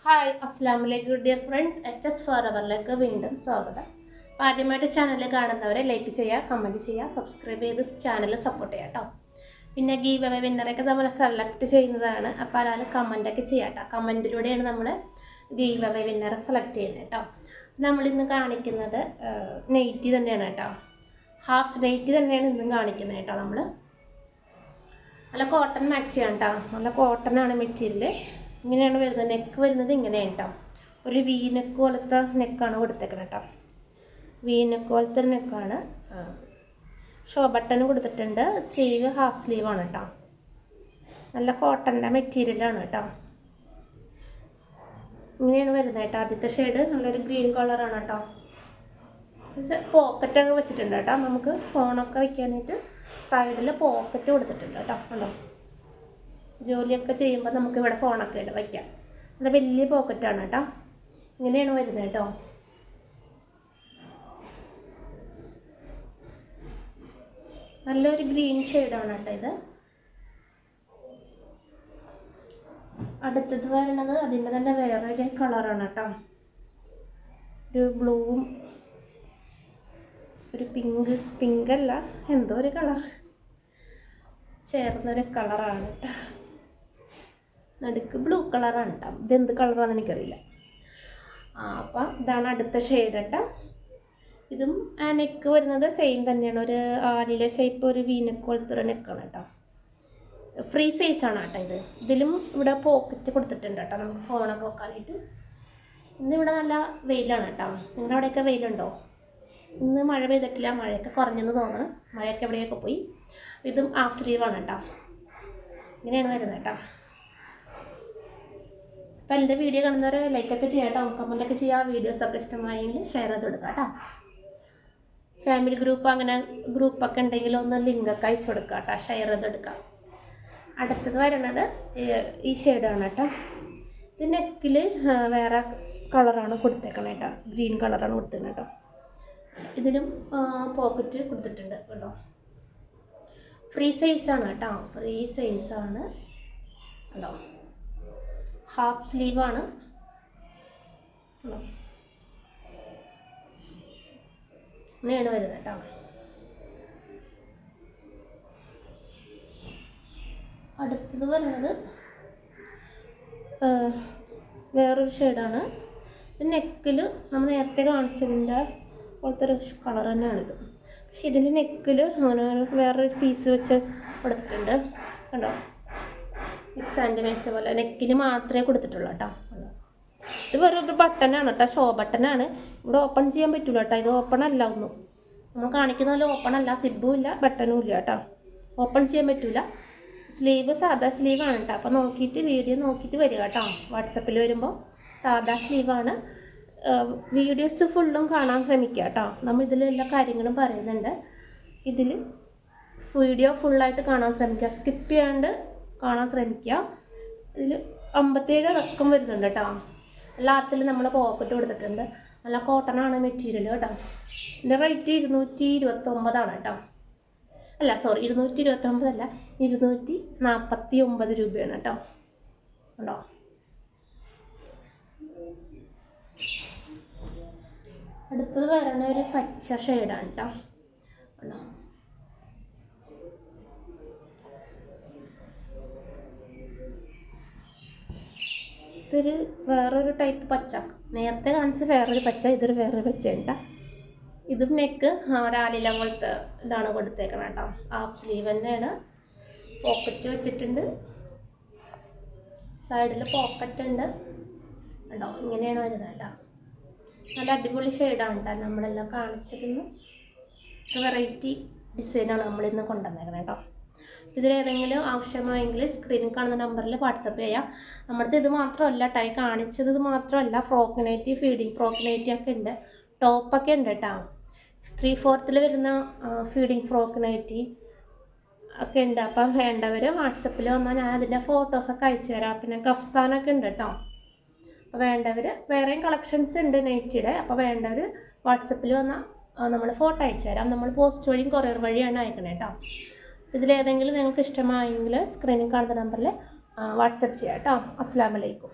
Hi അസ്സലാമലൈക്കും dear friends, HS ഫോറവറിലേക്ക് വീണ്ടും സ്വാഗതം. അപ്പോൾ ആദ്യമായിട്ട് ചാനൽ കാണുന്നവരെ ലൈക്ക് ചെയ്യുക, കമൻറ്റ് ചെയ്യുക, സബ്സ്ക്രൈബ് ചെയ്ത് ചാനൽ സപ്പോർട്ട് ചെയ്യുക കേട്ടോ. പിന്നെ ഗീവ് അവേ വിന്നറൊക്കെ നമ്മൾ സെലക്ട് ചെയ്യുന്നതാണ്. അപ്പോൾ അതായത് കമൻറ്റൊക്കെ ചെയ്യാം കേട്ടോ. കമൻറ്റിലൂടെയാണ് നമ്മൾ ഗീവ് അവേ വിന്നറെ സെലക്ട് ചെയ്യുന്നത് കേട്ടോ. നമ്മളിന്ന് കാണിക്കുന്നത് നെയ്റ്റി തന്നെയാണ് കേട്ടോ. ഹാഫ് നെയ്റ്റി തന്നെയാണ് ഇന്നും കാണിക്കുന്നത് കേട്ടോ. നമ്മൾ നല്ല കോട്ടൺ മാക്സിയാണ് കേട്ടോ. നല്ല കോട്ടനാണ് മെറ്റീരിയൽ. ഇങ്ങനെയാണ് വരുന്നത്. നെക്ക് വരുന്നത് ഇങ്ങനെയാണ് കേട്ടോ. ഒരു വി നെക്ക് പോലത്തെ നെക്കാണ് കൊടുത്തേക്കുന്നത് കേട്ടോ. വി നെക്ക് പോലത്തെ നെക്കാണ്. ഷോ ബട്ടൺ കൊടുത്തിട്ടുണ്ട്. സ്ലീവ് ഹാഫ് സ്ലീവാണ് കേട്ടോ. നല്ല കോട്ടൻ്റെ മെറ്റീരിയലാണ് കേട്ടോ. ഇങ്ങനെയാണ് വരുന്നത് കേട്ടോ. ആദ്യത്തെ ഷെയ്ഡ് നല്ലൊരു ഗ്രീൻ കളറാണ് കേട്ടോ. പോക്കറ്റൊക്കെ വെച്ചിട്ടുണ്ട് കേട്ടോ. നമുക്ക് ഫോണൊക്കെ വയ്ക്കാനായിട്ട് സൈഡിൽ പോക്കറ്റ് കൊടുത്തിട്ടുണ്ട് കേട്ടോ. കണ്ടോ, ജോലിയൊക്കെ ചെയ്യുമ്പോൾ നമുക്ക് ഇവിടെ ഫോണൊക്കെ ഇട്ട് വയ്ക്കാം. നല്ല വലിയ പോക്കറ്റാണ് കേട്ടോ. ഇങ്ങനെയാണ് വരുന്നത് കേട്ടോ. നല്ലൊരു ഗ്രീൻ ഷെയ്ഡാണ് കേട്ടോ ഇത്. അടുത്തത് വരുന്നത് അതിൻ്റെ തന്നെ വേറൊരു കളറാണ് കേട്ടോ. ഒരു ബ്ലൂവും ഒരു പിങ്കല്ല, എന്തോ ഒരു കളർ ചേർന്നൊരു കളറാണ് കേട്ടോ. നടുക്ക് ബ്ലൂ കളറാണ് കേട്ടോ. ഇതെന്ത് കളറാണെന്ന് എനിക്കറിയില്ല. അപ്പം ഇതാണ് അടുത്ത ഷെയ്ഡ് കേട്ടോ. ഇതും ആ നെക്ക് വരുന്നത് സെയിം തന്നെയാണ്. ഒരു ആലിലെ ഷേപ്പ്, ഒരു വി നെക്ക് പോലത്തെ നെക്കാണ് കേട്ടോ. ഫ്രീ സൈസാണ് കേട്ടോ ഇത്. ഇതിലും ഇവിടെ പോക്കറ്റ് കൊടുത്തിട്ടുണ്ട് കേട്ടോ, നമുക്ക് ഫോണൊക്കെ വെക്കാനായിട്ട്. ഇന്നിവിടെ നല്ല വെയിലാണ് കേട്ടോ. നിങ്ങളുടെ അവിടെയൊക്കെ വെയിലുണ്ടോ? ഇന്ന് മഴ പെയ്തിട്ടില്ല, മഴയൊക്കെ കുറഞ്ഞെന്ന് തോന്നണം. മഴയൊക്കെ എവിടെയൊക്കെ പോയി. ഇതും ഹാഫ് സ്ലീവാണ് കേട്ടോ. ഇങ്ങനെയാണ് വരുന്നത് കേട്ടോ. അപ്പോൾ എൻ്റെ വീഡിയോ കാണുന്നവരെ ലൈക്കൊക്കെ ചെയ്യാം കേട്ടോ, കമൻറ്റൊക്കെ ചെയ്യുക. വീഡിയോസൊക്കെ ഇഷ്ടമായെങ്കിൽ ഷെയർ ചെയ്ത് കൊടുക്കുക കേട്ടോ. ഫാമിലി ഗ്രൂപ്പ് അങ്ങനെ ഗ്രൂപ്പൊക്കെ ഉണ്ടെങ്കിൽ ഒന്ന് ലിങ്കൊക്കെ അയച്ചു കൊടുക്കുക കേട്ടോ, ഷെയർ ചെയ്തെടുക്കാം. അടുത്തത് വരുന്നത് ഈ ഷെയ്ഡാണ് കേട്ടോ. ഇത് നെക്കിൽ വേറെ കളറാണ് കൊടുത്തേക്കണം കേട്ടോ. ഗ്രീൻ കളറാണ് കൊടുത്തേക്കണം കേട്ടോ. ഇതിലും പോക്കറ്റ് കൊടുത്തിട്ടുണ്ട് കേട്ടോ. ഫ്രീ സൈസാണ് കേട്ടോ. ഫ്രീ സൈസാണ് കേട്ടോ. ഹാഫ് സ്ലീവാണ് കേട്ടോ. ഇങ്ങനെയാണ് വരുന്നത് കേട്ടോ. അടുത്തത് വരുന്നത് വേറൊരു ഷെയ്ഡാണ്. ഇത് നെക്കിൽ നമ്മൾ നേരത്തെ കാണിച്ചതിൻ്റെ പോലത്തെ ഒരു കളർ തന്നെയാണിത്. പക്ഷെ ഇതിൻ്റെ നെക്കിൽ അങ്ങനെ വേറൊരു പീസ് വെച്ച് കൊടുത്തിട്ടുണ്ട് കണ്ടോ. മിക്സ് ആൻഡ് മാച്ച് പോലെ നെക്കിൽ മാത്രമേ കൊടുത്തിട്ടുള്ളൂ കേട്ടോ. ഇത് വേറൊരു ബട്ടനാണ് കേട്ടോ. ഷോ ബട്ടനാണ്. ഇവിടെ ഓപ്പൺ ചെയ്യാൻ പറ്റില്ല കേട്ടോ. ഇത് ഓപ്പൺ അല്ല ഒന്നും. നമ്മൾ കാണിക്കുന്നതിൽ ഓപ്പൺ അല്ല, സിബും ഇല്ല, ബട്ടനും ഇല്ല കേട്ടോ. ഓപ്പൺ ചെയ്യാൻ പറ്റില്ല. സ്ലീവ് സാധാ സ്ലീവാണ് കേട്ടോ. അപ്പോൾ നോക്കിയിട്ട് വീഡിയോ നോക്കിയിട്ട് വരിക കേട്ടോ. വാട്സപ്പിൽ വരുമ്പോൾ സാധാ സ്ലീവാണ്. വീഡിയോസ് ഫുള്ളും കാണാൻ ശ്രമിക്കുക കേട്ടോ. നമ്മൾ ഇതിലെല്ലാ കാര്യങ്ങളും പറയുന്നുണ്ട്. ഇതിൽ വീഡിയോ ഫുള്ളായിട്ട് കാണാൻ ശ്രമിക്കുക, സ്കിപ്പ് ചെയ്യാണ്ട് കാണാൻ ശ്രമിക്കുക. ഇതിൽ 57 റക്കം വരുന്നുണ്ട് കേട്ടോ. എല്ലാത്തിൽ നമ്മൾ പോക്കറ്റ് കൊടുത്തിട്ടുണ്ട്. നല്ല കോട്ടനാണ് മെറ്റീരിയൽ കേട്ടോ. ഇതിൻ്റെ റേറ്റ് 229 കേട്ടോ. അല്ല സോറി, 229 അല്ല, 249 രൂപയാണ് കേട്ടോ. ഉണ്ടോ? അടുത്തത് വരണ ഒരു പച്ച ഷെയ്ഡാണ് കേട്ടോ. ഉണ്ടോ? ഇതൊരു വേറൊരു ടൈപ്പ് പച്ച. നേരത്തെ കാണിച്ച വേറൊരു പച്ച, ഇതൊരു വേറൊരു പച്ചയാണ് കേട്ടോ. ഇതും നെക്ക് ഒരാലില പോലത്തെ ഇതാണ് കൊടുത്തേക്കണം കേട്ടോ. ഹാഫ് സ്ലീവ് തന്നെയാണ്. പോക്കറ്റ് വെച്ചിട്ടുണ്ട്. സൈഡിൽ പോക്കറ്റ് ഉണ്ട് കേട്ടോ. ഇങ്ങനെയാണ് വരുന്നത് കേട്ടോ. നല്ല അടിപൊളി ഷെയ്ഡാണ് കേട്ടോ. നമ്മളെല്ലാം കാണിച്ചിരുന്നു. വെറൈറ്റി ഡിസൈനാണ് നമ്മളിന്ന് കൊണ്ടുവന്നേക്കണം കേട്ടോ. ഇതിലേതെങ്കിലും ആവശ്യമായെങ്കിൽ സ്ക്രീനിൽ കാണുന്ന നമ്പറിൽ വാട്സപ്പ് ചെയ്യാം. നമ്മുടെ ഇത് മാത്രമല്ല ടൈ കാണിച്ചത്, ഇത് മാത്രമല്ല frock nighty, feeding frock nighty ഒക്കെ ഉണ്ട്. ടോപ്പൊക്കെ ഉണ്ട് കേട്ടോ. 3/4 വരുന്ന ഫീഡിങ് ഫ്രോക്ക് നൈറ്റി ഒക്കെ ഉണ്ട്. അപ്പം വേണ്ടവർ വാട്സപ്പിൽ വന്നാൽ ഞാൻ അതിൻ്റെ ഫോട്ടോസൊക്കെ അയച്ചു തരാം. പിന്നെ കഫ്താനൊക്കെ ഉണ്ട് കേട്ടോ. അപ്പോൾ വേണ്ടവർ, വേറെയും കളക്ഷൻസ് ഉണ്ട് നൈറ്റിയുടെ. അപ്പോൾ വേണ്ടവർ വാട്സപ്പിൽ വന്നാൽ നമ്മൾ ഫോട്ടോ അയച്ചു തരാം. നമ്മൾ പോസ്റ്റ് വഴിയും കൊറിയർ വഴിയാണ് അയക്കണേ കേട്ടോ. ഇതിലേതെങ്കിലും നിങ്ങൾക്ക് ഇഷ്ടമായെങ്കിൽ സ്ക്രീനിൽ കാണുന്ന നമ്പറിൽ വാട്സപ്പ് ചെയ്യാം കേട്ടോ. അസ്സലാമു അലൈക്കും.